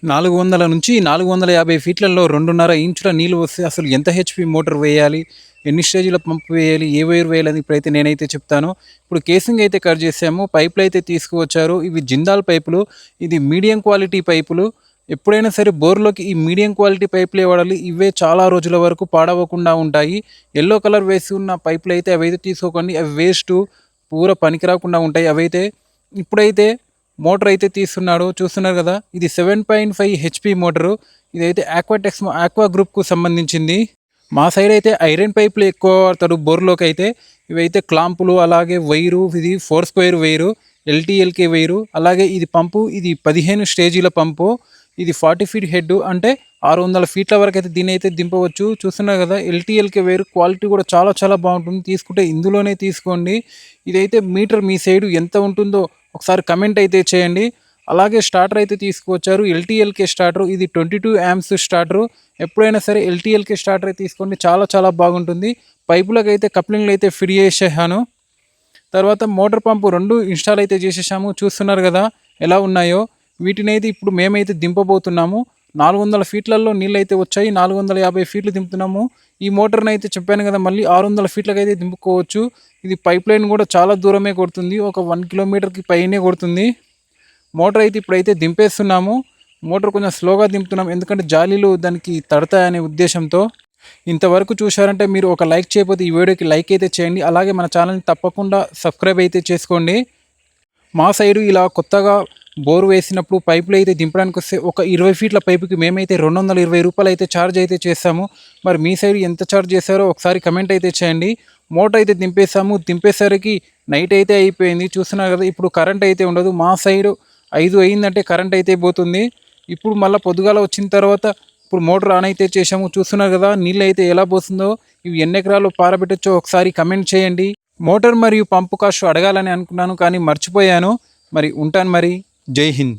400 నుంచి 450 ఫీట్లలో 2.5 ఇంచుల నీళ్ళు వస్తే అసలు ఎంత హెచ్‌పీ మోటార్ వేయాలి? ఎన్ని స్టేజ్‌ల పంప్ వేయాలి? ఏ వైర్ వేయాలని ఇప్పుడైతే నేనైతే చెప్తాను. ఇప్పుడు కేసింగ్ అయితే కట్ చేసాము. పైపులైతే తీసుకువచ్చారు. ఇవి జిందాల్ పైపులు. ఇది మీడియం క్వాలిటీ పైపులు. ఎప్పుడైనా సరే బోర్‌లోకి ఈ మీడియం క్వాలిటీ పైపులే వాడాలి. ఇవే చాలా రోజుల వరకు పాడవకుండా ఉంటాయి. యెల్లో కలర్ వేసి ఉన్న పైపులైతే అవైతే తీసుకోకండి. అవి వేస్టు. పూర పనికి రాకుండా ఉంటాయి. అవైతే ఇప్పుడైతే మోటార్ అయితే తీస్తున్నాడు. చూస్తున్నారు కదా! ఇది 7.5 హెచ్‌పీ మోటారు. ఇదైతే ఆక్వా గ్రూప్‌కు సంబంధించింది. మా సైడ్ అయితే ఐరన్ పైపులు ఎక్కువ వాడతారు బోర్‌లోకైతే. ఇవైతే క్లాంపులు అలాగే వైరు ఇది 4 స్క్వేర్ వైరు, ఎల్టీఎల్‌కే వైరు. అలాగే ఇది పంపు. ఇది 15 స్టేజీల పంపు. ఇది 40 ఫీట్ హెడ్ అంటే 600 ఫీట్ల వరకైతే దీన్నైతే దింపవచ్చు. చూస్తున్నారు కదా! ఎల్టీఎల్‌కే వైరు క్వాలిటీ కూడా చాలా చాలా బాగుంటుంది. తీసుకుంటే ఇందులోనే తీసుకోండి. ఇదైతే మీటర్ మీ సైడు ఎంత ఉంటుందో ఒకసారి కమెంట్ అయితే చేయండి. అలాగే స్టార్టర్ అయితే తీసుకువచ్చారు. ఎల్టీఎల్‌కే స్టార్టర్. ఇది 22 యాంప్స్ స్టార్టరు. ఎప్పుడైనా సరే ఎల్టీఎల్‌కే స్టార్టర్ అయితే తీసుకోండి. చాలా చాలా బాగుంటుంది. పైపులకైతే కప్లింగ్లు అయితే ఫిట్ చేసేసాను. తర్వాత మోటార్ పంపు 2 ఇన్స్టాల్ అయితే చేసేసాము. చూస్తున్నారు కదా ఎలా ఉన్నాయో. వీటినైతే ఇప్పుడు మేమైతే దింపబోతున్నాము. 400 ఫీట్లలో నీళ్ళైతే వచ్చాయి. 450 ఫీట్లు దింపుతున్నాము. ఈ మోటార్ని అయితే చెప్పాను కదా మళ్ళీ 600 ఫీట్లకైతే దింపుకోవచ్చు. ఇది పైప్ లైన్ కూడా చాలా దూరమే కొడుతుంది. ఒక 1 కిలోమీటర్‌కి పైనే కొడుతుంది. మోటార్ అయితే ఇప్పుడైతే దింపేస్తున్నాము. మోటార్ కొంచెం స్లోగా దింపుతున్నాం. ఎందుకంటే జాలీలు దానికి తడతాయనే ఉద్దేశంతో. ఇంతవరకు చూశారంటే మీరు ఒక లైక్ చేయకపోతే ఈ వీడియోకి లైక్ అయితే చేయండి. అలాగే మన ఛానల్ని తప్పకుండా సబ్స్క్రైబ్ అయితే చేసుకోండి. మా సైడు ఇలా కొత్తగా బోర్ వేసినప్పుడు పైపులు అయితే దింపడానికి వస్తే ఒక 20 ఫీట్ల పైపుకి మేమైతే ₹220 అయితే ఛార్జ్ అయితే చేస్తాము. మరి మీ సైడ్ ఎంత ఛార్జ్ చేశారో ఒకసారి కమెంట్ అయితే చేయండి. మోటార్ అయితే దింపేసాము. దింపేసరికి నైట్ అయితే అయిపోయింది. చూస్తున్నారు కదా! ఇప్పుడు కరెంట్ అయితే ఉండదు. మా సైడు 5 అయిందంటే కరెంట్ అయితే పోతుంది. ఇప్పుడు మళ్ళీ పొద్దుగాల వచ్చిన తర్వాత ఇప్పుడు మోటార్ ఆన్ అయితే చేసాము. చూస్తున్నారు కదా నీళ్ళు అయితే ఎలా పోస్తుందో. ఇవి ఎన్ని ఎకరాలు పారబెట్టొచ్చో ఒకసారి కమెంట్ చేయండి. మోటార్ మరియు పంపు కాస్ట్ అడగాలని అనుకున్నాను కానీ మర్చిపోయాను. మరి ఉంటాను మరి. జై హింద్.